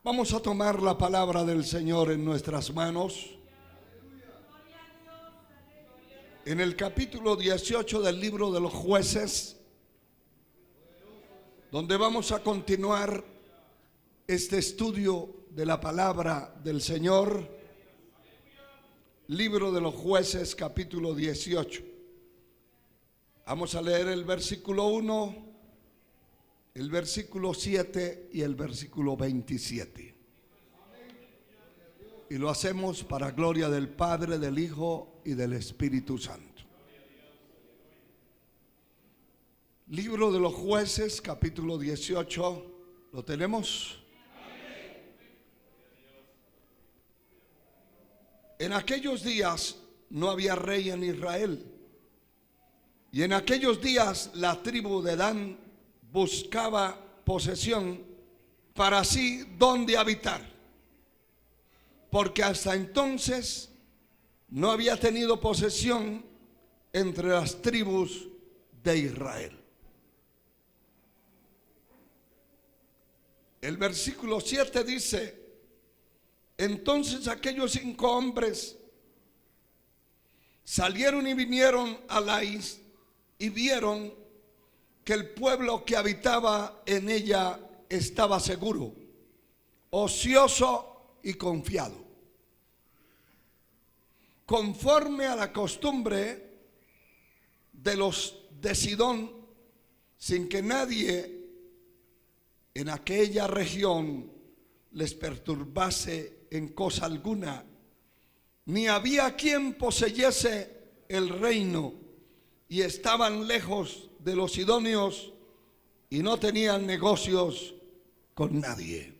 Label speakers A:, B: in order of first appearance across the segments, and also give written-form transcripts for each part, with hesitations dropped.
A: Vamos a tomar la palabra del Señor en nuestras manos. En el capítulo 18 del libro de los Jueces, donde vamos a continuar este estudio de la palabra del Señor. Libro de los Jueces, capítulo 18. Vamos a leer el versículo 1, el versículo 7 y el versículo 27. Y lo hacemos para gloria del Padre, del Hijo y del Espíritu Santo. Libro de los Jueces, capítulo 18. ¿Lo tenemos? En aquellos días no había rey en Israel. Y en aquellos días la tribu de Dan buscaba posesión para sí donde habitar, porque hasta entonces no había tenido posesión entre las tribus de Israel. El versículo 7 dice: entonces aquellos 5 hombres salieron y vinieron a Lais y vieron que el pueblo que habitaba en ella estaba seguro, ocioso y confiado, conforme a la costumbre de los de Sidón, sin que nadie en aquella región les perturbase en cosa alguna, ni había quien poseyese el reino, y estaban lejos de los sidonios y no tenían negocios con nadie.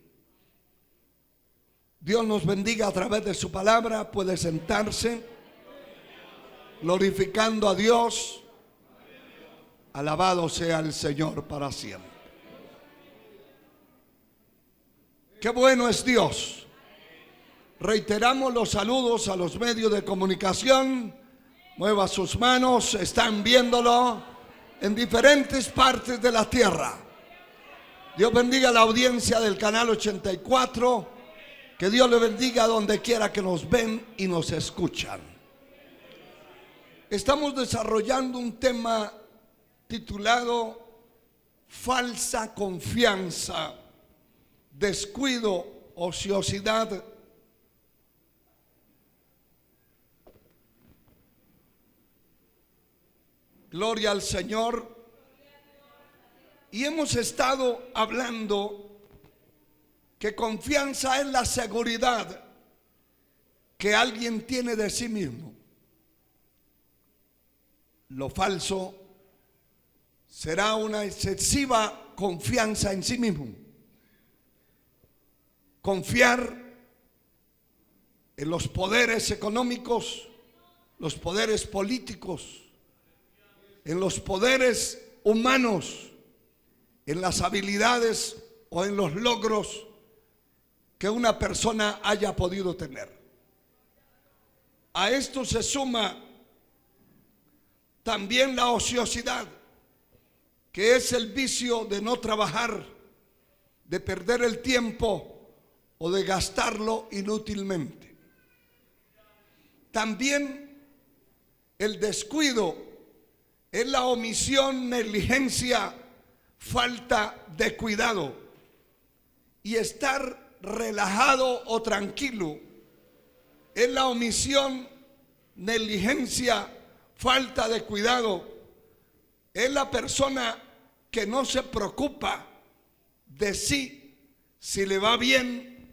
A: Dios nos bendiga a través de su palabra. Puede sentarse, glorificando a Dios. Alabado sea el Señor para siempre. Qué bueno es Dios. Reiteramos los saludos a los medios de comunicación. Mueva sus manos, están viéndolo en diferentes partes de la tierra. Dios bendiga a la audiencia del canal 84. Que Dios le bendiga donde quiera que nos ven y nos escuchan. Estamos desarrollando un tema titulado falsa confianza, descuido, ociosidad. Gloria al Señor. Y hemos estado hablando que confianza es la seguridad que alguien tiene de sí mismo. Lo falso será una excesiva confianza en sí mismo. Confiar en los poderes económicos, los poderes políticos, en los poderes humanos, en las habilidades o en los logros que una persona haya podido tener. A esto se suma también la ociosidad, que es el vicio de no trabajar, de perder el tiempo o de gastarlo inútilmente. También el descuido es la omisión, negligencia, falta de cuidado. Y estar relajado o tranquilo es la omisión, negligencia, falta de cuidado. Es la persona que no se preocupa de sí, si le va bien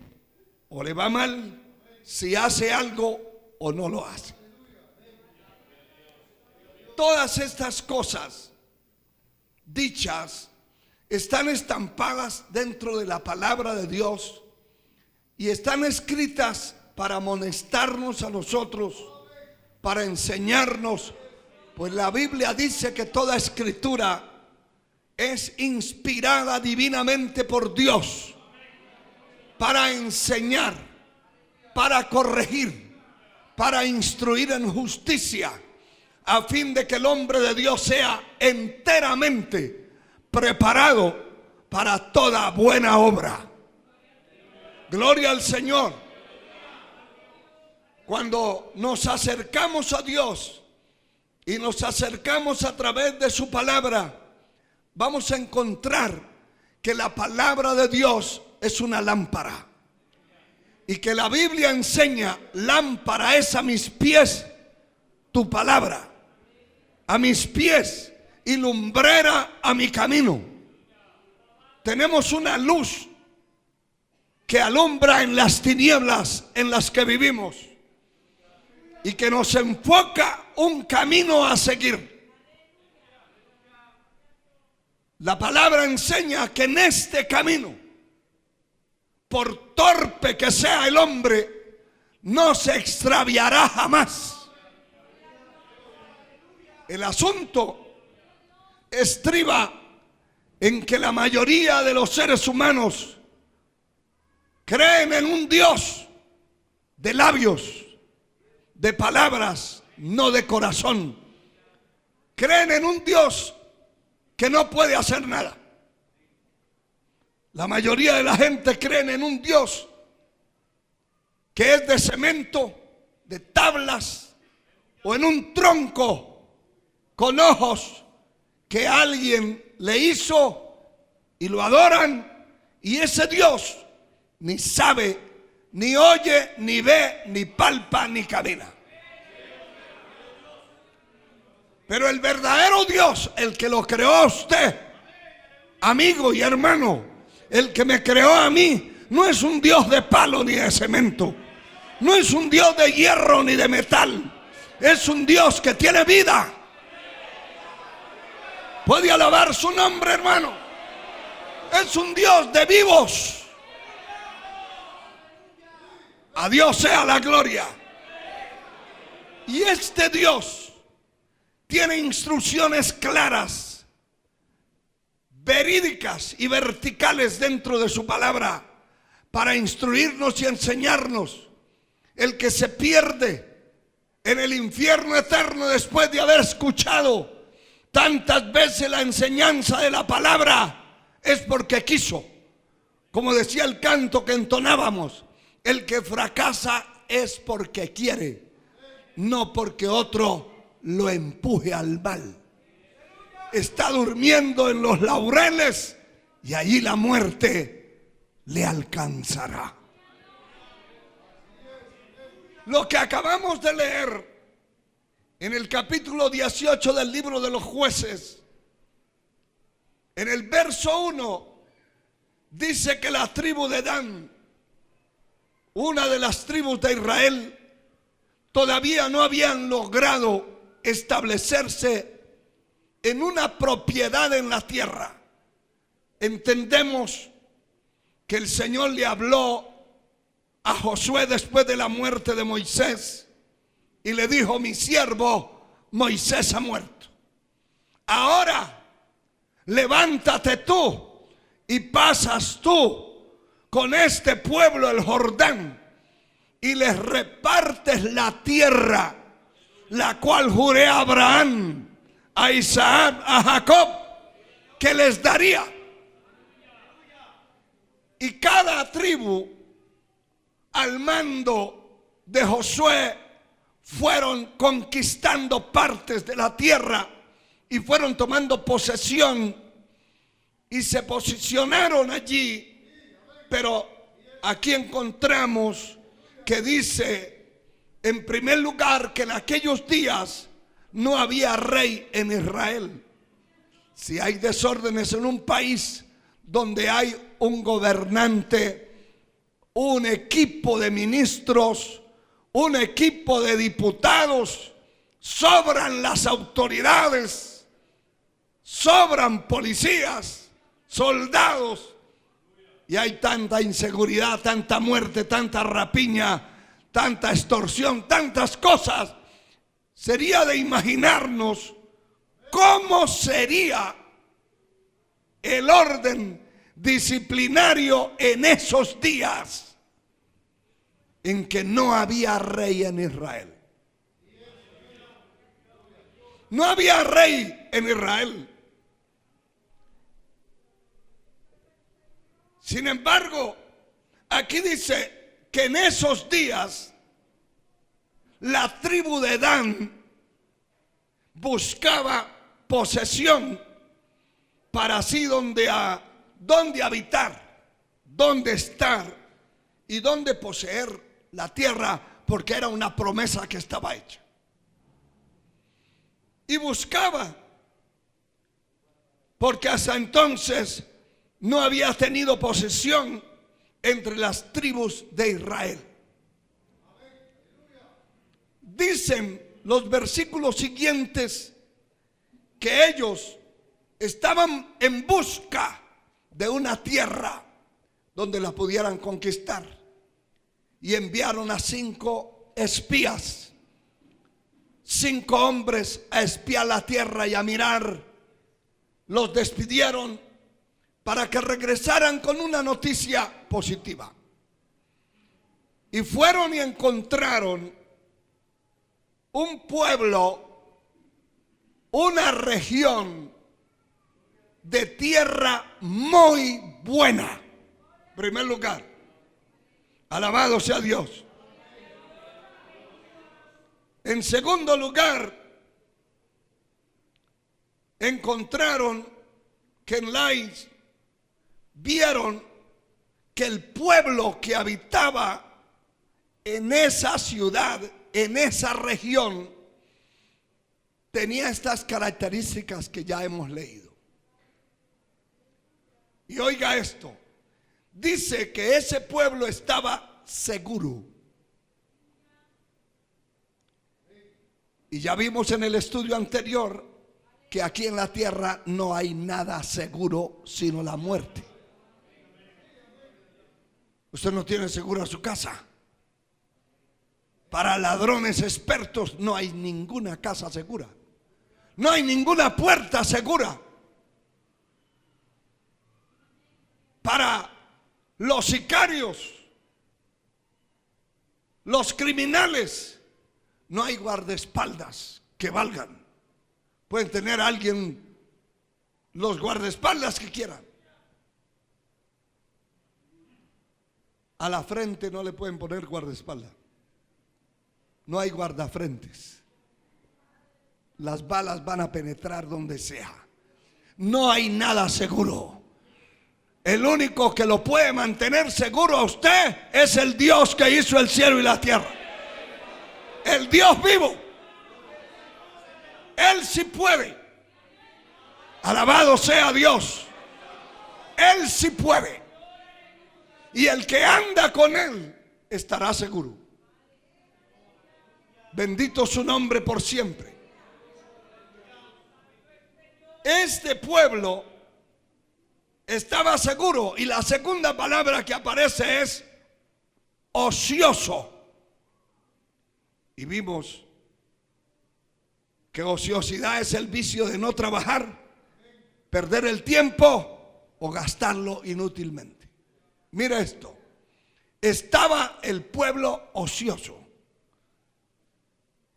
A: o le va mal, si hace algo o no lo hace. Todas estas cosas dichas están estampadas dentro de la palabra de Dios y están escritas para amonestarnos a nosotros, para enseñarnos, pues la Biblia dice que toda escritura es inspirada divinamente por Dios para enseñar, para corregir, para instruir en justicia, a fin de que el hombre de Dios sea enteramente preparado para toda buena obra. Gloria al Señor. Cuando nos acercamos a Dios y nos acercamos a través de su palabra, vamos a encontrar que la palabra de Dios es una lámpara. Y que la Biblia enseña: lámpara es a mis pies tu palabra, a mis pies y lumbrera a mi camino. Tenemos una luz que alumbra en las tinieblas en las que vivimos y que nos enfoca un camino a seguir. La palabra enseña que en este camino, por torpe que sea el hombre, no se extraviará jamás. El asunto estriba en que la mayoría de los seres humanos creen en un Dios de labios, de palabras, no de corazón. Creen en un Dios que no puede hacer nada. La mayoría de la gente cree en un Dios que es de cemento, de tablas, o en un tronco con ojos que alguien le hizo y lo adoran, y ese Dios ni sabe, ni oye, ni ve, ni palpa, ni camina. Pero el verdadero Dios, el que lo creó a usted, amigo y hermano, el que me creó a mí, no es un Dios de palo ni de cemento, no es un Dios de hierro ni de metal, es un Dios que tiene vida. Puede alabar su nombre, hermano. Es un Dios de vivos. A Dios sea la gloria. Y este Dios tiene instrucciones claras, verídicas y verticales dentro de su palabra para instruirnos y enseñarnos. El que se pierde en el infierno eterno después de haber escuchado tantas veces la enseñanza de la palabra es porque quiso. Como decía el canto que entonábamos, el que fracasa es porque quiere, no porque otro lo empuje al mal. Está durmiendo en los laureles y allí la muerte le alcanzará. Lo que acabamos de leer en el capítulo 18 del libro de los Jueces, en el verso 1, dice que la tribu de Dan, una de las tribus de Israel, todavía no habían logrado establecerse en una propiedad en la tierra. Entendemos que el Señor le habló a Josué después de la muerte de Moisés y le dijo: mi siervo Moisés ha muerto. Ahora levántate tú y pasas tú con este pueblo el Jordán y les repartes la tierra, la cual juré a Abraham, a Isaac, a Jacob, que les daría. Y cada tribu, al mando de Josué, fueron conquistando partes de la tierra y fueron tomando posesión y se posicionaron allí. Pero aquí encontramos que dice, en primer lugar, que en aquellos días no había rey en Israel. Si hay desórdenes en un país donde hay un gobernante, un equipo de ministros, un equipo de diputados, sobran las autoridades, sobran policías, soldados, y hay tanta inseguridad, tanta muerte, tanta rapiña, tanta extorsión, tantas cosas. Sería de imaginarnos cómo sería el orden disciplinario en esos días en que no había rey en Israel. No había rey en Israel. Sin embargo, Aquí dice que en esos días la tribu de Dan buscaba posesión para así donde habitar, donde estar y donde poseer la tierra, porque era una promesa que estaba hecha. Y buscaba, porque hasta entonces no había tenido posesión entre las tribus de Israel. Dicen los versículos siguientes que ellos estaban en busca de una tierra donde la pudieran conquistar, y enviaron a 5 espías, 5 hombres a espiar la tierra y a mirar. Los despidieron para que regresaran con una noticia positiva, y fueron y encontraron un pueblo, una región de tierra muy buena. En primer lugar, alabado sea Dios. En segundo lugar, encontraron que en Lais vieron que el pueblo que habitaba en esa ciudad, en esa región, tenía estas características que ya hemos leído. Y oiga esto, dice que ese pueblo estaba seguro. Y ya vimos en el estudio anterior que aquí en la tierra no hay nada seguro sino la muerte. Usted no tiene segura su casa. Para ladrones expertos no hay ninguna casa segura. No hay ninguna puerta segura. Para los sicarios, los criminales, no hay guardaespaldas que valgan. Pueden tener a alguien los guardaespaldas que quieran. A la frente no le pueden poner guardaespaldas. No hay guardafrentes. Las balas van a penetrar donde sea. No hay nada seguro. El único que lo puede mantener seguro a usted es el Dios que hizo el cielo y la tierra. El Dios vivo. Él sí puede. Alabado sea Dios. Él sí puede. Y el que anda con Él estará seguro. Bendito su nombre por siempre. Este pueblo estaba seguro, y la segunda palabra que aparece es ocioso. Y vimos que ociosidad es el vicio de no trabajar, perder el tiempo o gastarlo inútilmente. Mira esto, estaba el pueblo ocioso.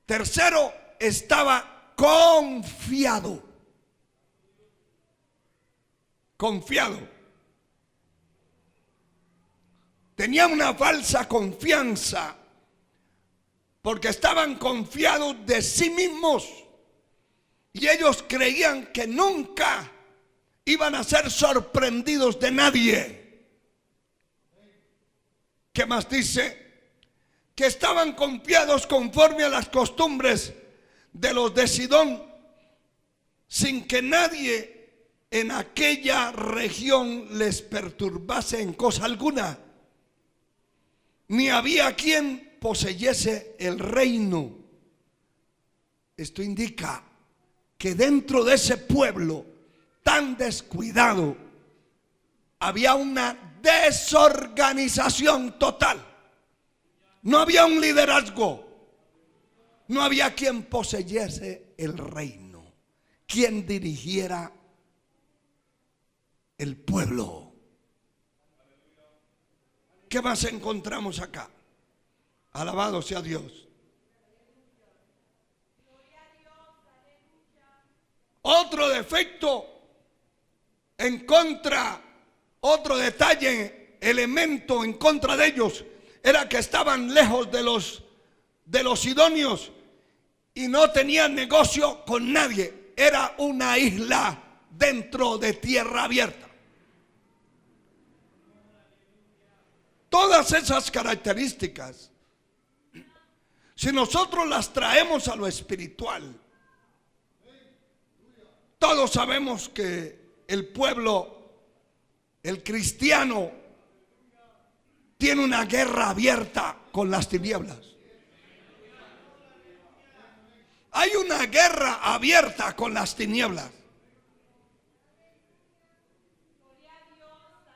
A: Tercero, estaba confiado. Confiado. Tenían una falsa confianza porque estaban confiados de sí mismos y ellos creían que nunca iban a ser sorprendidos de nadie. ¿Qué más dice? Que estaban confiados conforme a las costumbres de los de Sidón, sin que nadie en aquella región les perturbase en cosa alguna, ni había quien poseyese el reino. Esto indica que dentro de ese pueblo tan descuidado había una desorganización total. No había un liderazgo. No había quien poseyese el reino, quien dirigiera el pueblo. ¿Qué más encontramos acá? Alabado sea Dios. Otro defecto en contra, otro detalle elemento en contra de ellos era que estaban lejos de los sidonios y no tenían negocio con nadie. Era una isla dentro de tierra abierta. Todas esas características, si nosotros las traemos a lo espiritual, todos sabemos que el pueblo, el cristiano, tiene una guerra abierta con las tinieblas. Hay una guerra abierta con las tinieblas.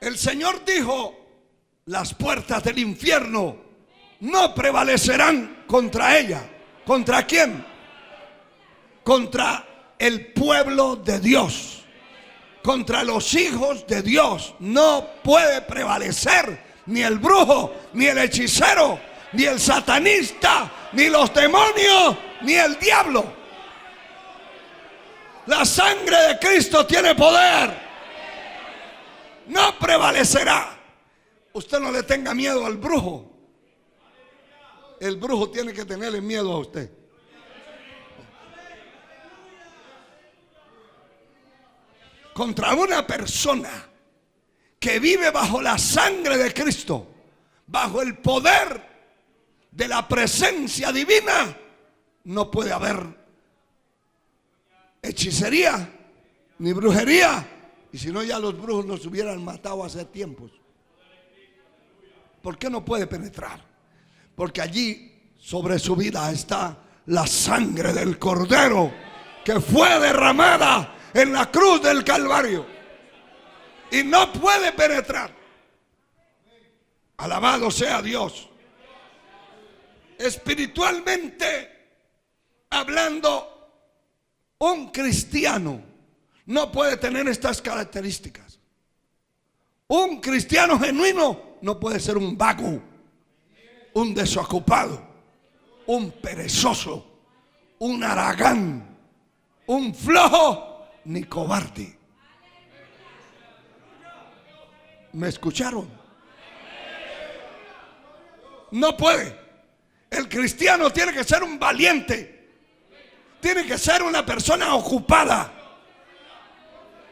A: El Señor dijo: las puertas del infierno no prevalecerán contra ella. ¿Contra quién? Contra el pueblo de Dios, contra los hijos de Dios. No puede prevalecer ni el brujo, ni el hechicero, ni el satanista, ni los demonios, ni el diablo. La sangre de Cristo tiene poder. No prevalecerá. Usted no le tenga miedo al brujo. El brujo tiene que tenerle miedo a usted. Contra una persona que vive bajo la sangre de Cristo, bajo el poder de la presencia divina, no puede haber hechicería ni brujería. Y si no, ya los brujos nos hubieran matado hace tiempos. ¿Por qué no puede penetrar? Porque allí sobre su vida está la sangre del Cordero que fue derramada en la cruz del Calvario, y no puede penetrar. Alabado sea Dios. Espiritualmente hablando, un cristiano no puede tener estas características. Un cristiano genuino no puede ser un vago, un desocupado, un perezoso, un haragán, un flojo, ni cobarde. ¿Me escucharon? No puede. El cristiano tiene que ser un valiente, tiene que ser una persona ocupada.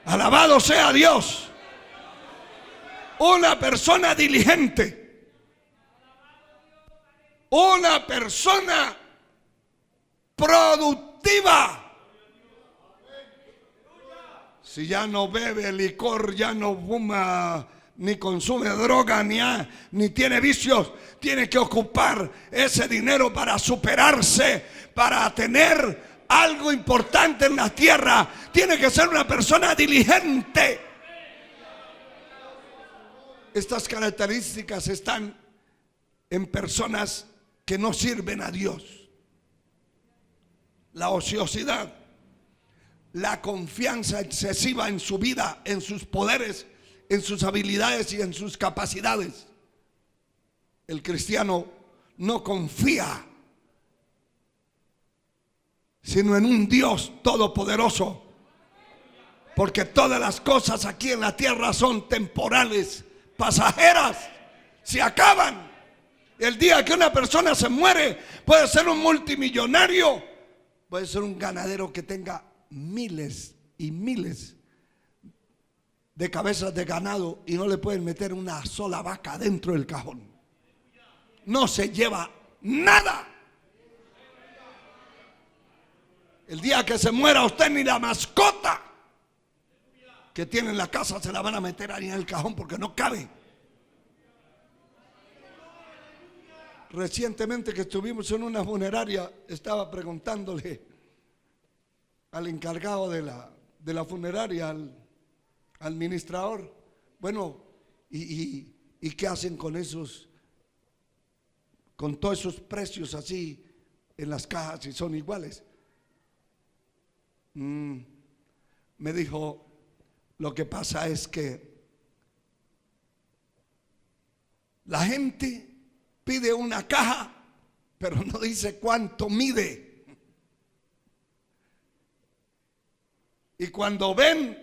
A: Alabado sea Dios. Una persona diligente, una persona productiva. Si ya no bebe licor, ya no fuma, ni consume droga, ni tiene vicios, tiene que ocupar ese dinero para superarse, para tener algo importante en la tierra. Tiene que ser una persona diligente. Estas características están en personas que no sirven a Dios. La ociosidad, la confianza excesiva en su vida, en sus poderes, en sus habilidades y en sus capacidades. El cristiano no confía sino en un Dios todopoderoso, porque todas las cosas aquí en la tierra son temporales, pasajeras, se acaban. El día que una persona se muere, puede ser un multimillonario, puede ser un ganadero que tenga miles y miles de cabezas de ganado y no le pueden meter una sola vaca dentro del cajón. No se lleva nada. El día que se muera usted, ni la mascota que tiene en la casa se la van a meter ahí en el cajón porque no cabe. Recientemente que estuvimos en una funeraria, estaba preguntándole al encargado de la funeraria, al administrador, bueno, ¿y qué hacen con esos, con todos esos precios así en las cajas si son iguales? Me dijo, lo que pasa es que la gente pide una caja, pero no dice cuánto mide. Y cuando ven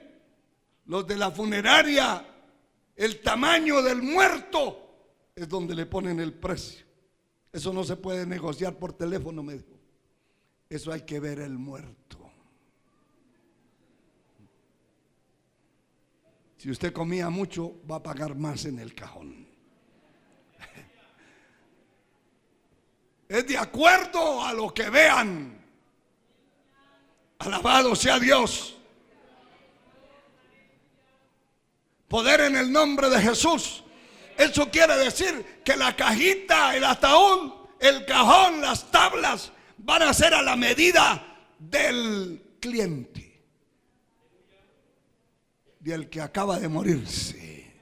A: los de la funeraria El tamaño del muerto es donde le ponen el precio. Eso no se puede negociar por teléfono, me dijo. Eso hay que ver el muerto. Si usted comía mucho, va a pagar más en el cajón. Es de acuerdo a lo que vean. Alabado sea Dios. Poder en el nombre de Jesús. Eso quiere decir que la cajita, el ataúd, el cajón, las tablas van a ser a la medida del cliente, del que acaba de morirse.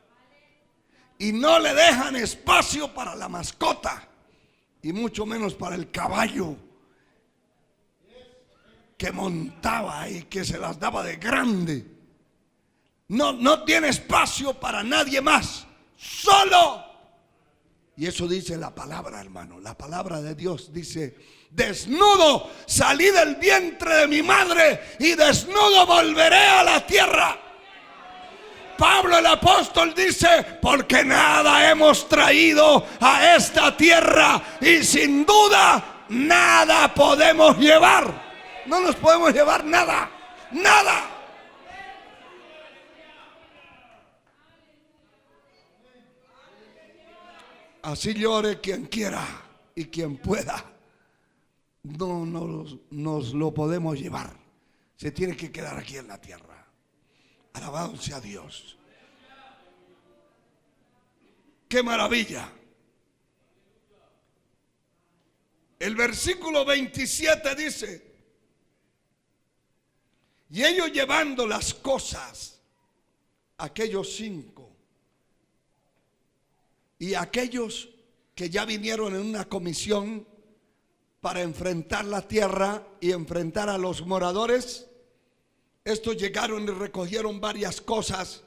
A: Y no le dejan espacio para la mascota, y mucho menos para el caballo que montaba y que se las daba de grande. No tiene espacio para nadie más, solo. Y eso dice la palabra, hermano. La palabra de Dios dice: desnudo salí del vientre de mi madre y desnudo volveré a la tierra. Pablo el apóstol dice: porque nada hemos traído a esta tierra y sin duda nada podemos llevar. No nos podemos llevar nada, nada. Así llore quien quiera y quien pueda. No nos lo podemos llevar. Se tiene que quedar aquí en la tierra. Alabado sea Dios. ¡Qué maravilla! El versículo 27 dice: y ellos llevando las cosas, aquellos 5, y aquellos que ya vinieron en una comisión para enfrentar la tierra y enfrentar a los moradores, estos llegaron y recogieron varias cosas,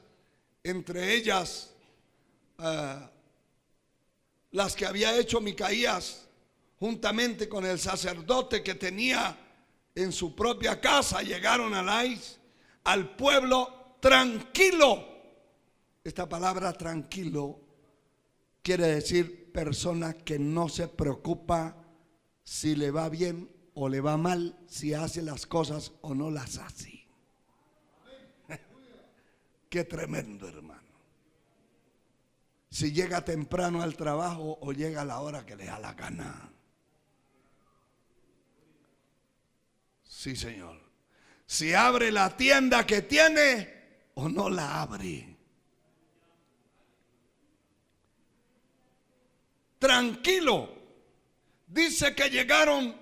A: entre ellas las que había hecho Micaías juntamente con el sacerdote que tenía en su propia casa. Llegaron a Lais, al pueblo tranquilo. Esta palabra tranquilo quiere decir persona que no se preocupa si le va bien o le va mal, si hace las cosas o no las hace. Qué tremendo, hermano. Si llega temprano al trabajo o llega a la hora que le da la gana. Sí, Señor. Si abre la tienda que tiene o no la abre. Tranquilo. Dice que llegaron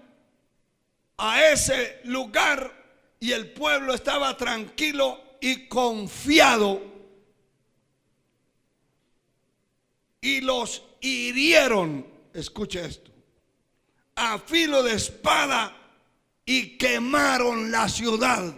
A: a ese lugar y el pueblo estaba tranquilo y confiado. Y los hirieron, escuche esto, a filo de espada y quemaron la ciudad.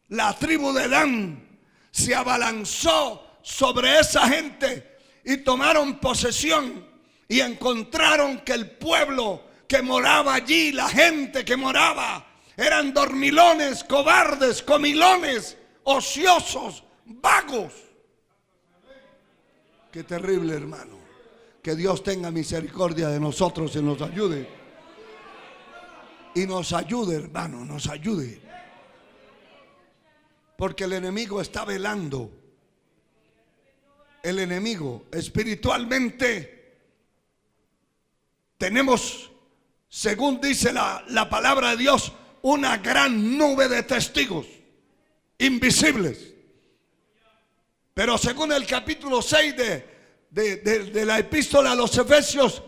A: La tribu de Dan se abalanzó sobre esa gente y tomaron posesión y encontraron que el pueblo que moraba allí, la gente que moraba, eran dormilones, cobardes, comilones, ociosos, vagos. Qué terrible, hermano. Que Dios tenga misericordia de nosotros y nos ayude. Y nos ayude, hermano, nos ayude. Porque el enemigo está velando. El enemigo espiritualmente tenemos, según dice la palabra de Dios, una gran nube de testigos invisibles. Pero según el capítulo 6 de la epístola a los Efesios,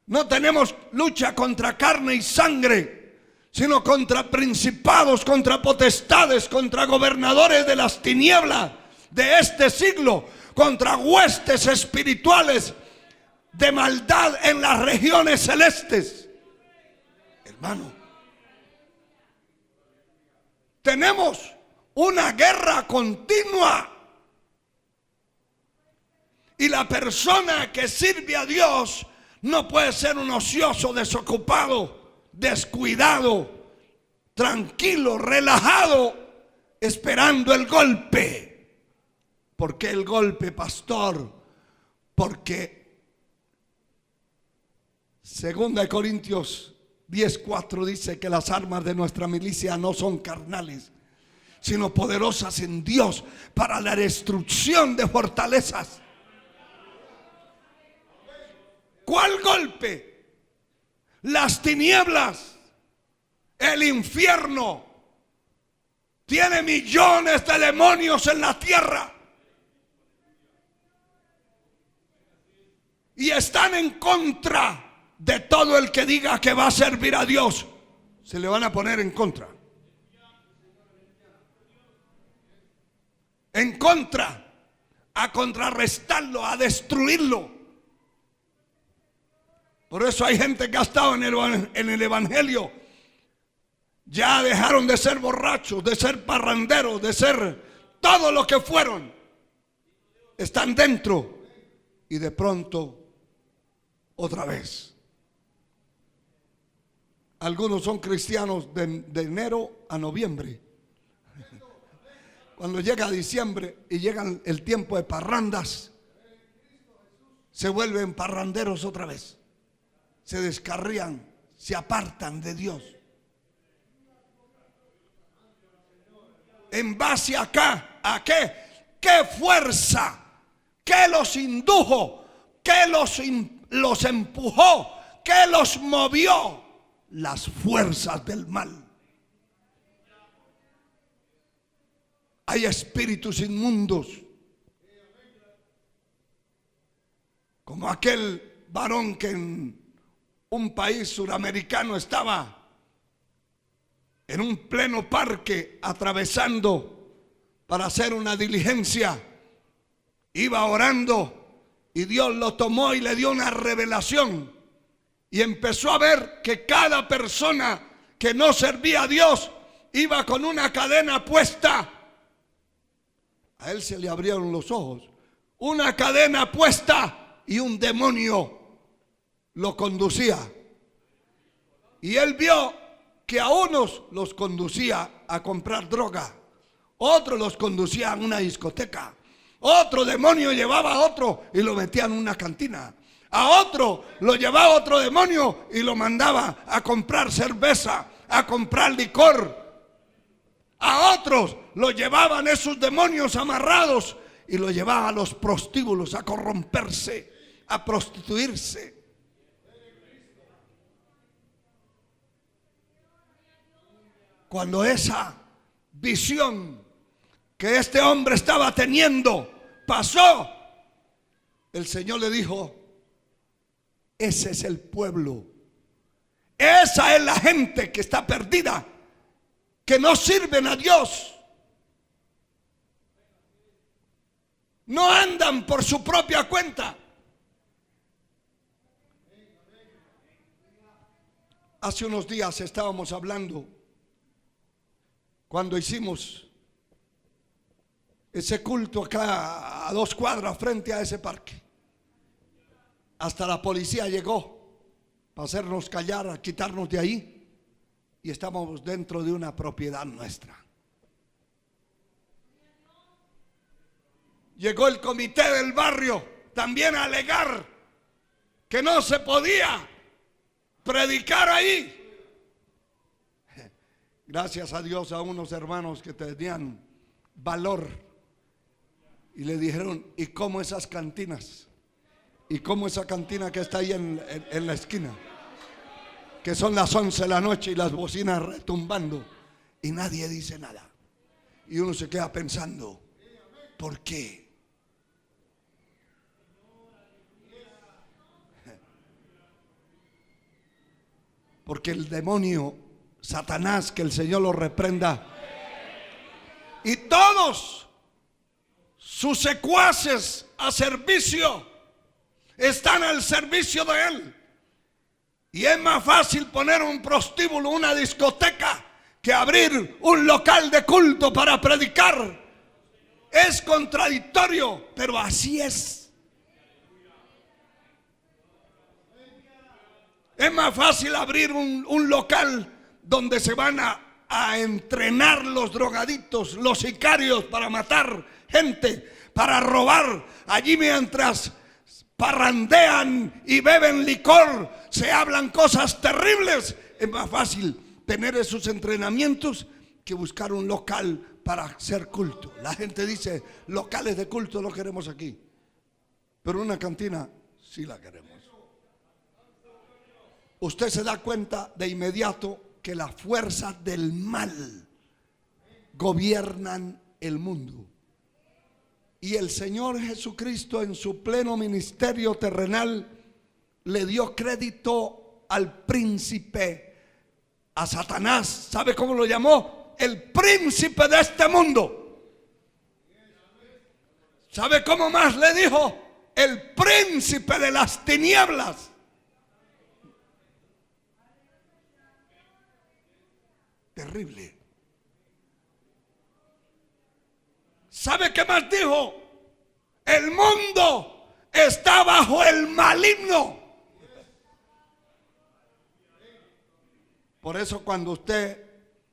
A: no tenemos lucha contra carne y sangre, sino contra principados, contra potestades, contra gobernadores de las tinieblas de este siglo, contra huestes espirituales de maldad en las regiones celestes. Hermano, tenemos una guerra continua. Y la persona que sirve a Dios no puede ser un ocioso, desocupado, descuidado, tranquilo, relajado, esperando el golpe. ¿Por qué el golpe, pastor? Porque 2 Corintios 10:4 dice que las armas de nuestra milicia no son carnales, sino poderosas en Dios para la destrucción de fortalezas. ¿Cuál golpe? Las tinieblas, el infierno, tiene millones de demonios en la tierra y están en contra de todo el que diga que va a servir a Dios. Se le van a poner en contra. En contra, a contrarrestarlo, a destruirlo. Por eso hay gente que ha estado en el evangelio. Ya dejaron de ser borrachos, de ser parranderos, de ser todo lo que fueron. Están dentro y de pronto otra vez. Algunos son cristianos de enero a noviembre. Cuando llega diciembre y llega el tiempo de parrandas, se vuelven parranderos otra vez. Se descarrían, se apartan de Dios. ¿En base acá? ¿A qué? ¿Qué fuerza? ¿Qué los indujo? ¿Qué los empujó? ¿Qué los movió? Las fuerzas del mal. Hay espíritus inmundos, como aquel varón que en un país suramericano estaba en un pleno parque atravesando para hacer una diligencia. Iba orando y Dios lo tomó y le dio una revelación. Y empezó a ver que cada persona que no servía a Dios iba con una cadena puesta. A él se le abrieron los ojos. Una cadena puesta y un demonio lo conducía. Y él vio que a unos los conducía a comprar droga, otros los conducía a una discoteca, otro demonio llevaba a otro y lo metía en una cantina, a otro lo llevaba otro demonio y lo mandaba a comprar cerveza, a comprar licor, a otros lo llevaban esos demonios amarrados y lo llevaban a los prostíbulos a corromperse, a prostituirse. Cuando esa visión que este hombre estaba teniendo pasó, el Señor le dijo: ese es el pueblo, esa es la gente que está perdida, que no sirven a Dios, no andan por su propia cuenta. Hace unos días estábamos hablando, cuando hicimos ese culto acá a 2 cuadras frente a ese parque, hasta la policía llegó para hacernos callar, a quitarnos de ahí, y estábamos dentro de una propiedad nuestra. Llegó el comité del barrio también a alegar que no se podía predicar ahí. Gracias a Dios, a unos hermanos que tenían valor y le dijeron: ¿y cómo esas cantinas? ¿Y cómo esa cantina que está ahí en la esquina? Que son las 11 de la noche y las bocinas retumbando y nadie dice nada. Y uno se queda pensando: ¿por qué? Porque el demonio, Satanás, que el Señor lo reprenda, y todos sus secuaces a servicio están al servicio de él. Y es más fácil poner un prostíbulo, una discoteca, que abrir un local de culto para predicar. Es contradictorio, pero así es. Es más fácil abrir un local donde se van a a entrenar los drogadictos, los sicarios para matar gente, para robar. Allí mientras parrandean y beben licor, se hablan cosas terribles. Es más fácil tener esos entrenamientos que buscar un local para hacer culto. La gente dice, locales de culto no queremos aquí, pero una cantina sí la queremos. Usted se da cuenta de inmediato que las fuerzas del mal gobiernan el mundo. Y el Señor Jesucristo, en su pleno ministerio terrenal, le dio crédito al príncipe, a Satanás. ¿Sabe cómo lo llamó? El príncipe de este mundo. ¿Sabe cómo más le dijo? El príncipe de las tinieblas. Terrible. ¿Sabe qué más dijo? El mundo está bajo el maligno. Por eso cuando usted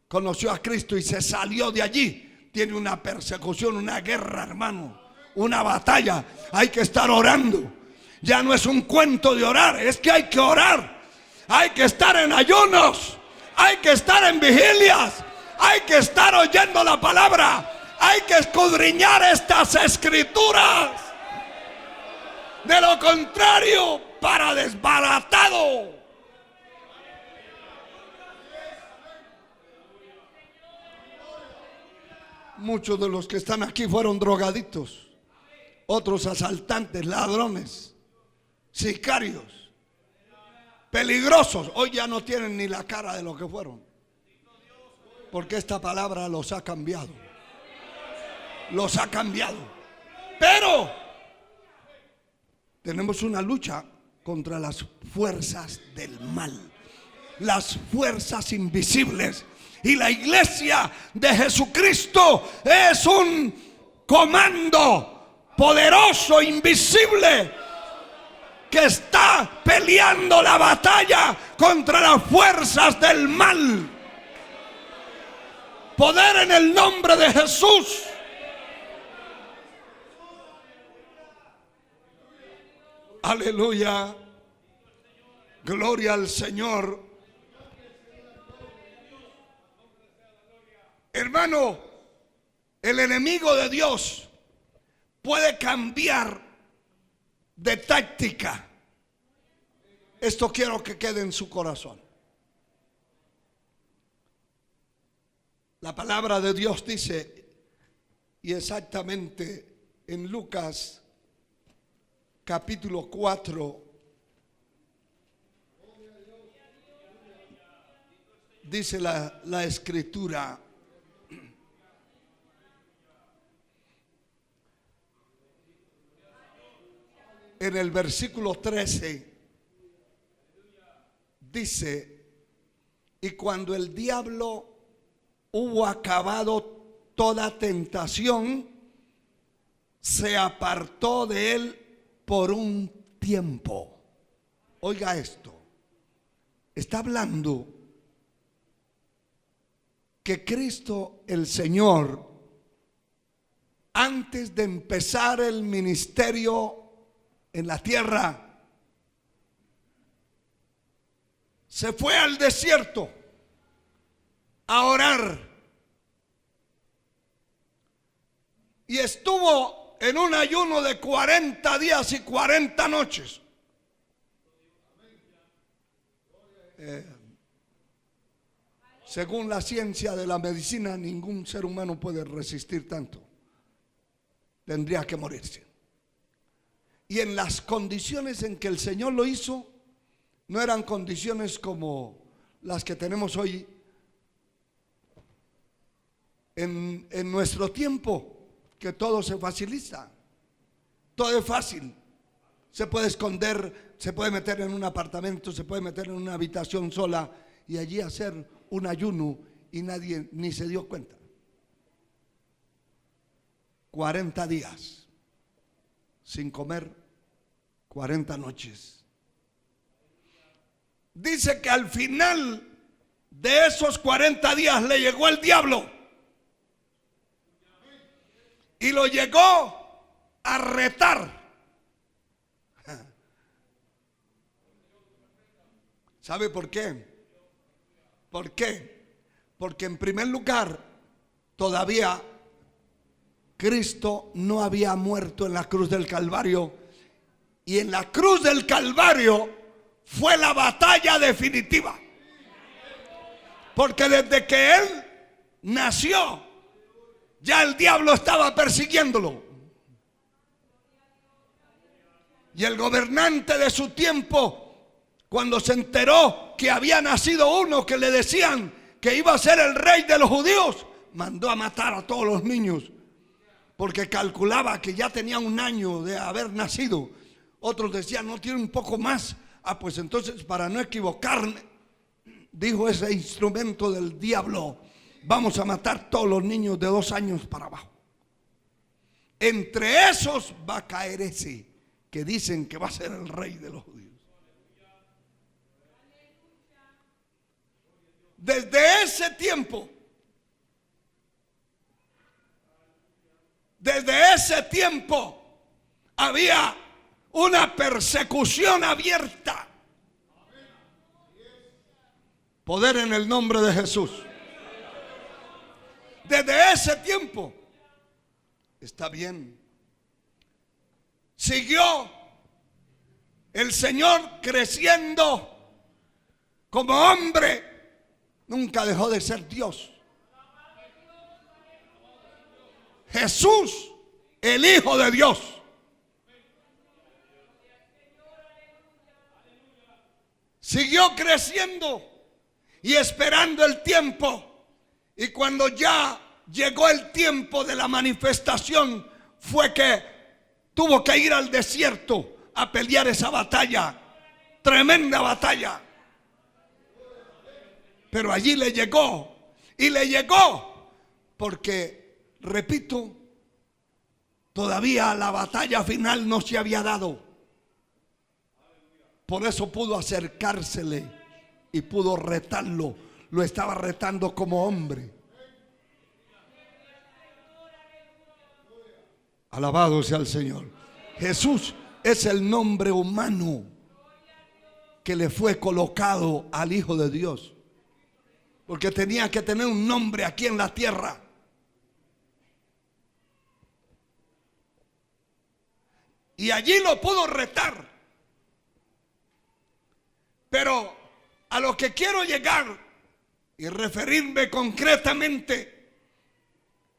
A: conoció a Cristo y se salió de allí, tiene una persecución, una guerra, hermano, una batalla. Hay que estar orando. Ya no es un cuento de orar, es que hay que orar. Hay que estar en ayunos. Hay que estar en vigilias. Hay que estar oyendo la palabra. Hay que escudriñar estas escrituras. De lo contrario, para desbaratado. Muchos de los que están aquí fueron drogadictos, otros asaltantes, ladrones, sicarios, peligrosos. Hoy ya no tienen ni la cara de lo que fueron, porque esta palabra los ha cambiado. Los ha cambiado. Pero tenemos una lucha contra las fuerzas del mal, las fuerzas invisibles. Y la iglesia de Jesucristo es un comando poderoso, invisible, que está peleando la batalla contra las fuerzas del mal. Poder en el nombre de Jesús. Aleluya. Gloria al Señor. Hermano, el enemigo de Dios puede cambiar de táctica. Esto quiero que quede en su corazón. La palabra de Dios dice, y exactamente en Lucas capítulo 4, dice la escritura: en el versículo 13 dice: y cuando el diablo hubo acabado toda tentación, se apartó de él por un tiempo. Oiga esto, está hablando que Cristo el Señor, antes de empezar el ministerio en la tierra, se fue al desierto a orar y estuvo en un ayuno de 40 días y 40 noches. Según la ciencia de la medicina, ningún ser humano puede resistir tanto. Tendría que morirse. Y en las condiciones en que el Señor lo hizo, no eran condiciones como las que tenemos hoy en nuestro tiempo, que todo se facilita, todo es fácil. Se puede esconder, se puede meter en un apartamento, se puede meter en una habitación sola y allí hacer un ayuno y nadie ni se dio cuenta. 40 días sin comer, 40 noches. Dice que al final de esos 40 días le llegó el diablo y lo llegó a retar. ¿Sabe por qué? ¿Por qué? Porque en primer lugar, todavía Cristo no había muerto en la cruz del Calvario. Y en la cruz del Calvario fue la batalla definitiva. Porque desde que Él nació, ya el diablo estaba persiguiéndolo. Y el gobernante de su tiempo, cuando se enteró que había nacido uno que le decían que iba a ser el rey de los judíos, mandó a matar a todos los niños, porque calculaba que ya tenía un año de haber nacido. Otros decían, no, tiene un poco más. Pues entonces, para no equivocarme, dijo ese instrumento del diablo, vamos a matar todos los niños de 2 años para abajo. Entre esos va a caer ese que dicen que va a ser el rey de los judíos. Desde ese tiempo, había una persecución abierta. Poder en el nombre de Jesús. Desde ese tiempo. Está bien. Siguió el Señor creciendo como hombre. Nunca dejó de ser Dios. Jesús, el Hijo de Dios. Siguió creciendo y esperando el tiempo. Y cuando ya llegó el tiempo de la manifestación, fue que tuvo que ir al desierto a pelear esa batalla. Tremenda batalla. Pero allí le llegó. Y le llegó porque, repito, todavía la batalla final no se había dado. Por eso pudo acercársele y pudo retarlo. Lo estaba retando como hombre. Alabado sea el Señor. Jesús es el nombre humano que le fue colocado al Hijo de Dios. Porque tenía que tener un nombre aquí en la tierra. Y allí lo pudo retar. Pero a lo que quiero llegar y referirme concretamente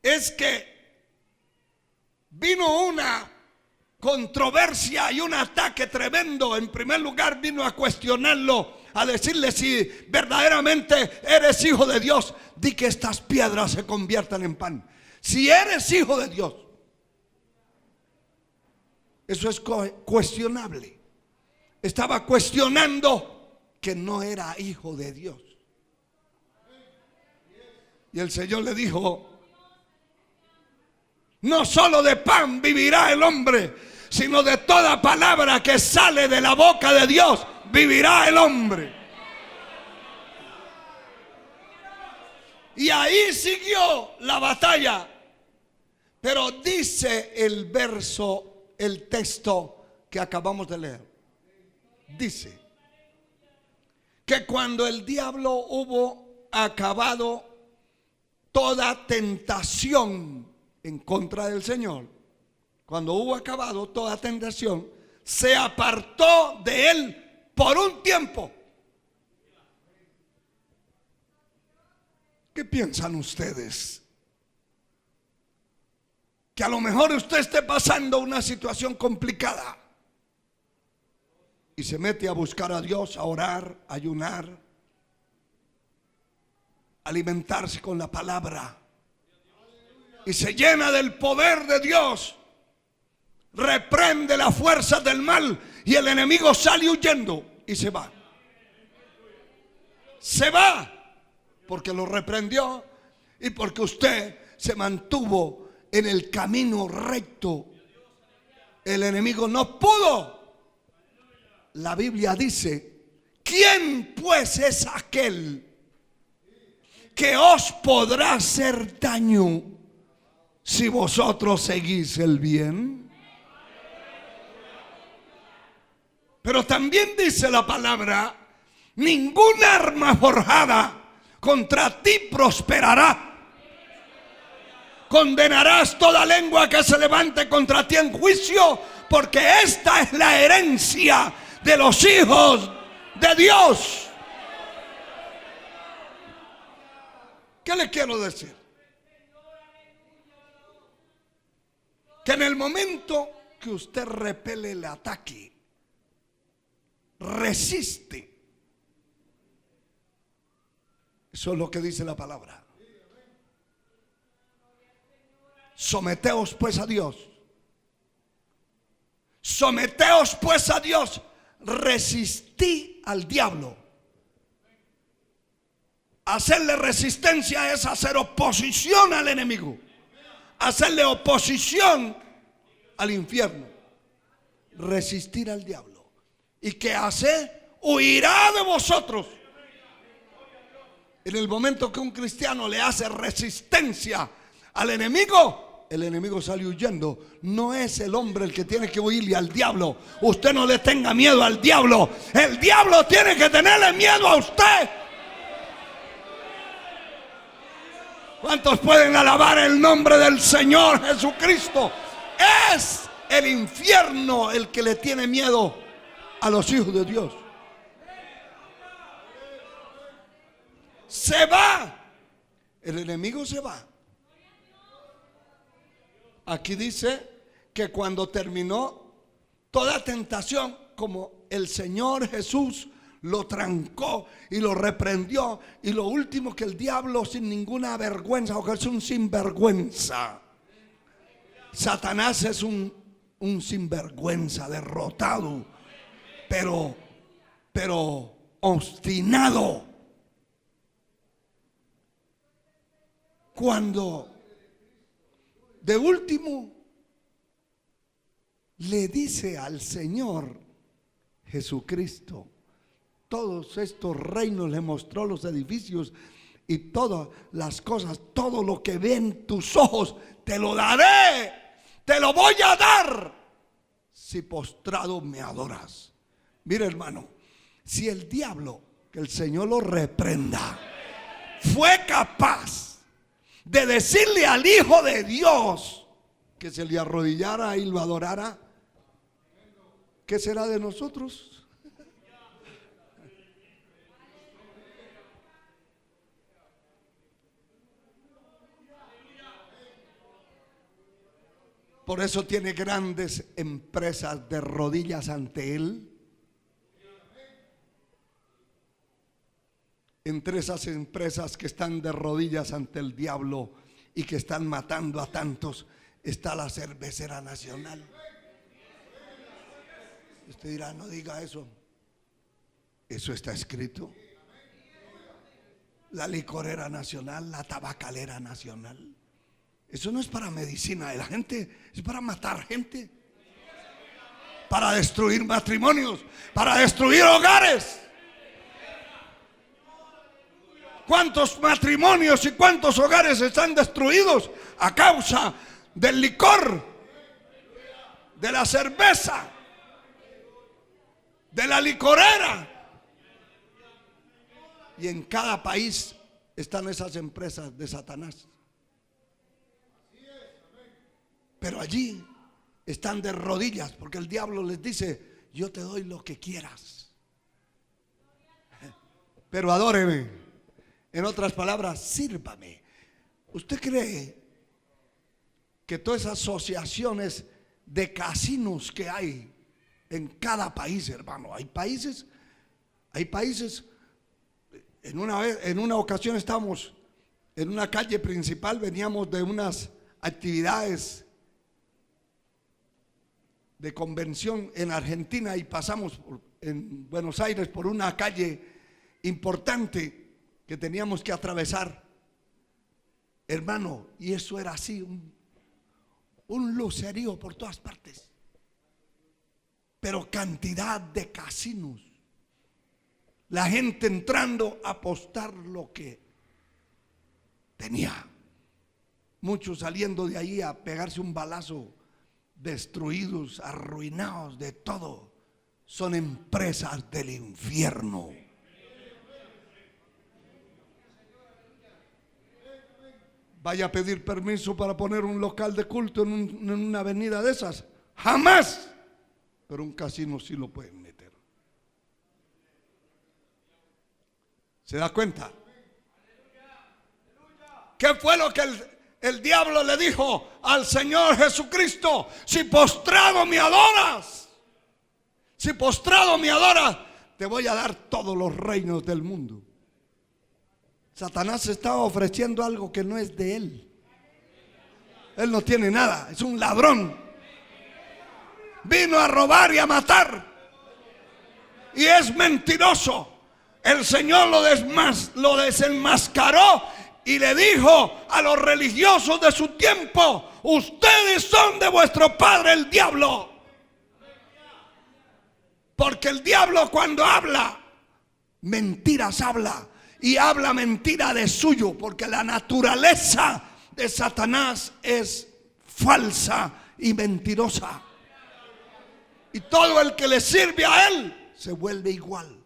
A: es que vino una controversia y un ataque tremendo. En primer lugar vino a cuestionarlo, a decirle: si verdaderamente eres hijo de Dios, di que estas piedras se conviertan en pan. Si eres hijo de Dios, eso es cuestionable. Estaba cuestionando que no era hijo de Dios. Y el Señor le dijo: no solo de pan vivirá el hombre, sino de toda palabra que sale de la boca de Dios vivirá el hombre. Y ahí siguió la batalla. Pero dice el verso, el texto que acabamos de leer, dice que cuando el diablo hubo acabado toda tentación en contra del Señor, cuando hubo acabado toda tentación, se apartó de él por un tiempo. ¿Qué piensan ustedes? Que a lo mejor usted esté pasando una situación complicada y se mete a buscar a Dios, a orar, a ayunar, a alimentarse con la palabra, y se llena del poder de Dios, reprende las fuerzas del mal y el enemigo sale huyendo y se va. Se va porque lo reprendió y porque usted se mantuvo en el camino recto. El enemigo no pudo. La Biblia dice: ¿quién pues es aquel que os podrá hacer daño si vosotros seguís el bien. Pero también dice la palabra: ningún arma forjada contra ti prosperará. Condenarás toda lengua que se levante contra ti en juicio, porque esta es la herencia de los hijos de Dios. ¿Qué le quiero decir? Que en el momento que usted repele el ataque, resiste. Eso es lo que dice la palabra. Someteos pues a Dios. Someteos pues a Dios. Resistí al diablo. Hacerle resistencia es hacer oposición al enemigo. Hacerle oposición al infierno. Resistir al diablo. ¿Y qué hace? Huirá de vosotros. En el momento que un cristiano le hace resistencia al enemigo, el enemigo sale huyendo. No es el hombre el que tiene que huirle al diablo. Usted no le tenga miedo al diablo. El diablo tiene que tenerle miedo a usted. ¿Cuántos pueden alabar el nombre del Señor Jesucristo? Es el infierno el que le tiene miedo a los hijos de Dios. Se va. El enemigo se va. Aquí dice que cuando terminó toda tentación, como el Señor Jesús lo trancó y lo reprendió, y lo último que el diablo, sin ninguna vergüenza, porque es un sinvergüenza. Satanás es un sinvergüenza, derrotado, pero obstinado. Cuando de último le dice al Señor Jesucristo, todos estos reinos, le mostró los edificios y todas las cosas, todo lo que ven tus ojos, te lo daré, te lo voy a dar, si postrado me adoras. Mira, hermano, si el diablo, que el Señor lo reprenda, fue capaz de decirle al Hijo de Dios que se le arrodillara y lo adorara, ¿qué será de nosotros? Por eso tiene grandes empresas de rodillas ante Él. Entre esas empresas que están de rodillas ante el diablo y que están matando a tantos, está la Cervecera Nacional. Usted dirá, no diga eso. Eso está escrito. La Licorera Nacional, la Tabacalera Nacional. Eso no es para medicina de la gente, es para matar gente, para destruir matrimonios, para destruir hogares. ¿Cuántos matrimonios y cuántos hogares están destruidos a causa del licor, de la cerveza, de la licorera? Y en cada país están esas empresas de Satanás. Pero allí están de rodillas porque el diablo les dice, yo te doy lo que quieras, pero adóreme. En otras palabras, sírvame. ¿Usted cree que todas esas asociaciones de casinos que hay en cada país, hermano, hay países, en una ocasión estábamos en una calle principal, veníamos de unas actividades de convención en Argentina y pasamos en Buenos Aires por una calle importante que teníamos que atravesar, hermano, y eso era así, un lucerío por todas partes, pero cantidad de casinos, la gente entrando a apostar lo que tenía. Muchos saliendo de ahí a pegarse un balazo, destruidos, arruinados de todo. Son empresas del infierno. Vaya a pedir permiso para poner un local de culto en una avenida de esas. Jamás. Pero un casino sí lo pueden meter. ¿Se da cuenta? ¿Qué fue lo que el diablo le dijo al Señor Jesucristo? Si postrado me adoras, si postrado me adoras, te voy a dar todos los reinos del mundo. Satanás estaba ofreciendo algo que no es de él. Él no tiene nada, es un ladrón. Vino a robar y a matar. Y es mentiroso. El Señor lo desenmascaró y le dijo a los religiosos de su tiempo: ustedes son de vuestro padre el diablo. Porque el diablo, cuando habla, mentiras habla. Y habla mentira de suyo, porque la naturaleza de Satanás es falsa y mentirosa. Y todo el que le sirve a él se vuelve igual.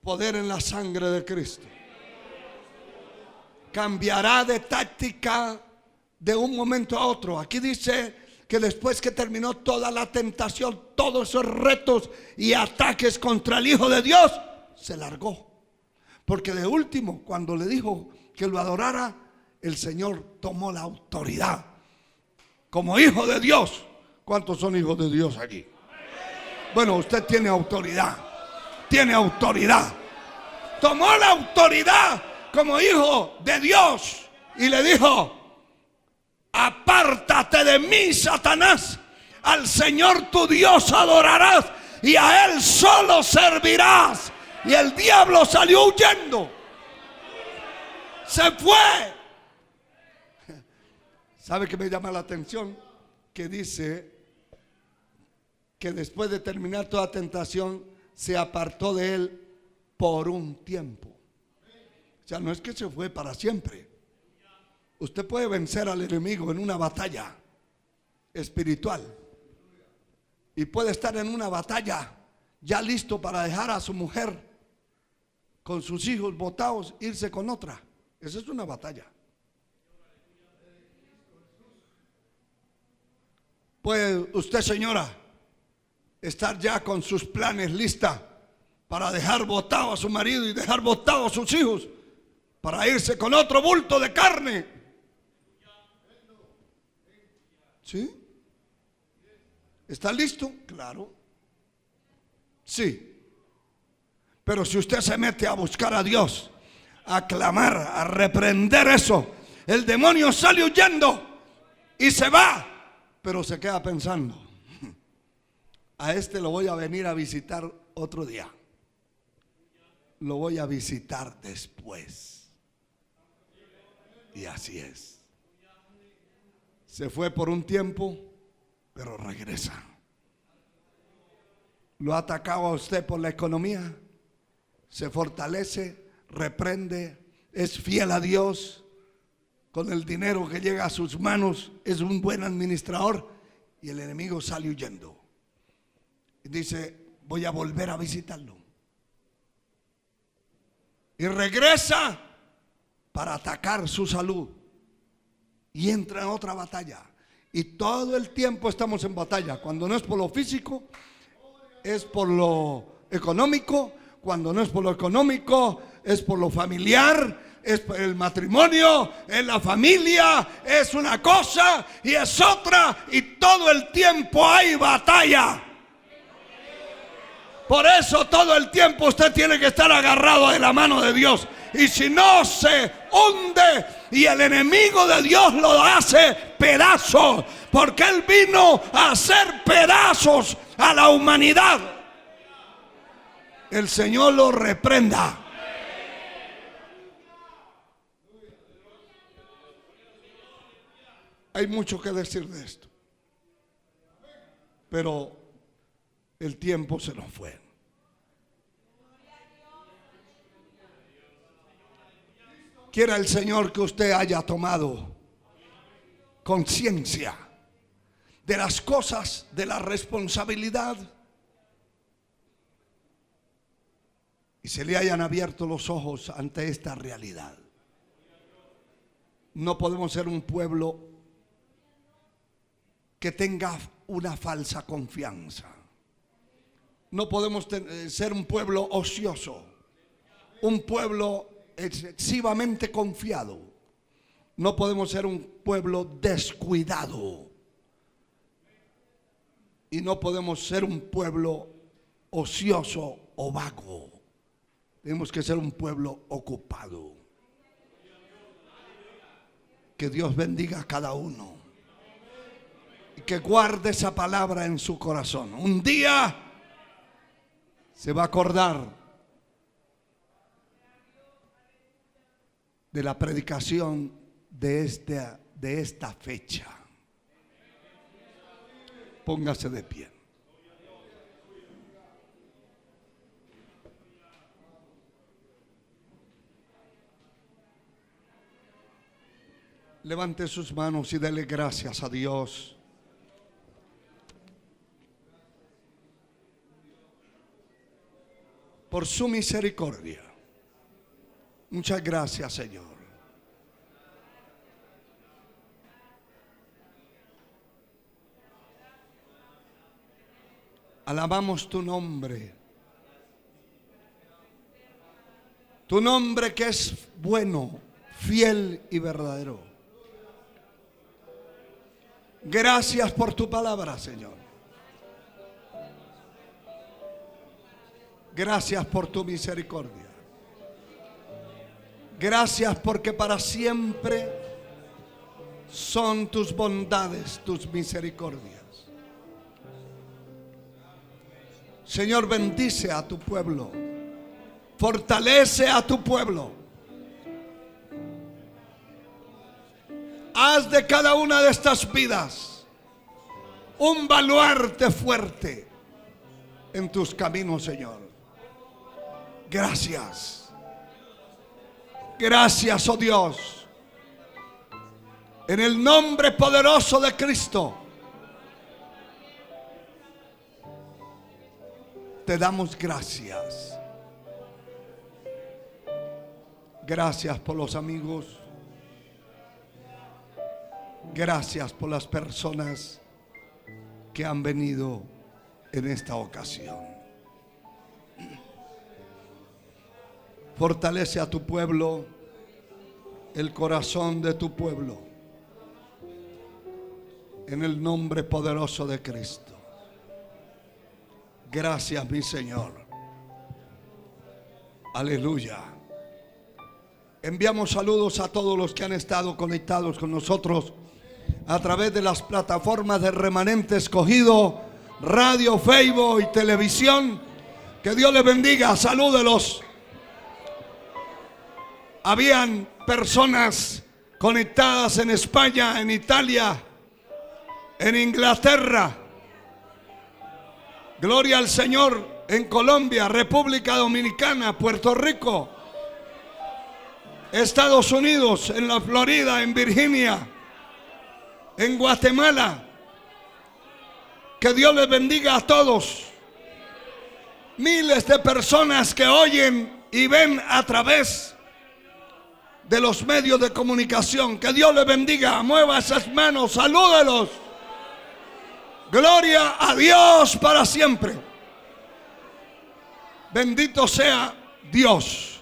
A: Poder en la sangre de Cristo. Cambiará de táctica de un momento a otro. Aquí dice que después que terminó toda la tentación, todos esos retos y ataques contra el Hijo de Dios, se largó. Porque de último, cuando le dijo que lo adorara, el Señor tomó la autoridad. Como hijo de Dios. ¿Cuántos son hijos de Dios aquí? Bueno, usted tiene autoridad. Tiene autoridad. Tomó la autoridad como hijo de Dios y le dijo: apártate de mí, Satanás. Al Señor tu Dios adorarás y a Él solo servirás. Y el diablo salió huyendo. Se fue. ¿Sabe qué me llama la atención? Que dice que después de terminar toda tentación, se apartó de él por un tiempo. O sea, no es que se fue para siempre. Usted puede vencer al enemigo en una batalla espiritual y puede estar en una batalla ya listo para dejar a su mujer con sus hijos botados, irse con otra. Esa es una batalla. Puede usted, señora, estar ya con sus planes lista para dejar botado a su marido y dejar botado a sus hijos para irse con otro bulto de carne. ¿Sí? ¿Está listo? Claro. Sí. Pero si usted se mete a buscar a Dios, a clamar, a reprender eso, el demonio sale huyendo y se va, pero se queda pensando: a este lo voy a venir a visitar otro día. Lo voy a visitar después. Y así es. Se fue por un tiempo, pero regresa. Lo ha atacado a usted por la economía. Se fortalece, reprende, es fiel a Dios. Con el dinero que llega a sus manos es un buen administrador. Y el enemigo sale huyendo. Y dice: voy a volver a visitarlo. Y regresa para atacar su salud. Y entra en otra batalla. Y todo el tiempo estamos en batalla. Cuando no es por lo físico, es por lo económico. Cuando no es por lo económico, es por lo familiar, es por el matrimonio, es la familia, es una cosa y es otra. Y todo el tiempo hay batalla. Por eso todo el tiempo usted tiene que estar agarrado de la mano de Dios. Y si no, se hunde y el enemigo de Dios lo hace pedazos. Porque Él vino a hacer pedazos a la humanidad. El Señor lo reprenda. Hay mucho que decir de esto, pero el tiempo se nos fue. Quiera el Señor que usted haya tomado conciencia de las cosas, de la responsabilidad, y se le hayan abierto los ojos ante esta realidad. No podemos ser un pueblo que tenga una falsa confianza. No podemos ser un pueblo ocioso, un pueblo excesivamente confiado. No podemos ser un pueblo descuidado. Y no podemos ser un pueblo ocioso o vago. Tenemos que ser un pueblo ocupado. Que Dios bendiga a cada uno y que guarde esa palabra en su corazón. Un día se va a acordar de la predicación de esta fecha. Póngase de pie. Levante sus manos y dele gracias a Dios. Por su misericordia. Muchas gracias, Señor. Alabamos tu nombre. Tu nombre que es bueno, fiel y verdadero. Gracias por tu palabra, Señor. Gracias por tu misericordia. Gracias porque para siempre son tus bondades, tus misericordias. Señor, bendice a tu pueblo. Fortalece a tu pueblo. Haz de cada una de estas vidas un baluarte fuerte en tus caminos, Señor. Gracias. Gracias, oh Dios. En el nombre poderoso de Cristo, te damos gracias. Gracias por los amigos. Gracias por las personas que han venido en esta ocasión. Fortalece a tu pueblo, el corazón de tu pueblo, en el nombre poderoso de Cristo. Gracias, mi Señor. Aleluya. Enviamos saludos a todos los que han estado conectados con nosotros a través de las plataformas de Remanente Escogido, radio, Facebook y televisión. Que Dios les bendiga. Salúdelos. Habían personas conectadas en España, en Italia, en Inglaterra. Gloria al Señor. En Colombia, República Dominicana, Puerto Rico, Estados Unidos, en la Florida, en Virginia, en Guatemala. Que Dios les bendiga a todos. Miles de personas que oyen y ven a través de los medios de comunicación. Que Dios les bendiga. Mueva esas manos, salúdelos. Gloria a Dios para siempre. Bendito sea Dios.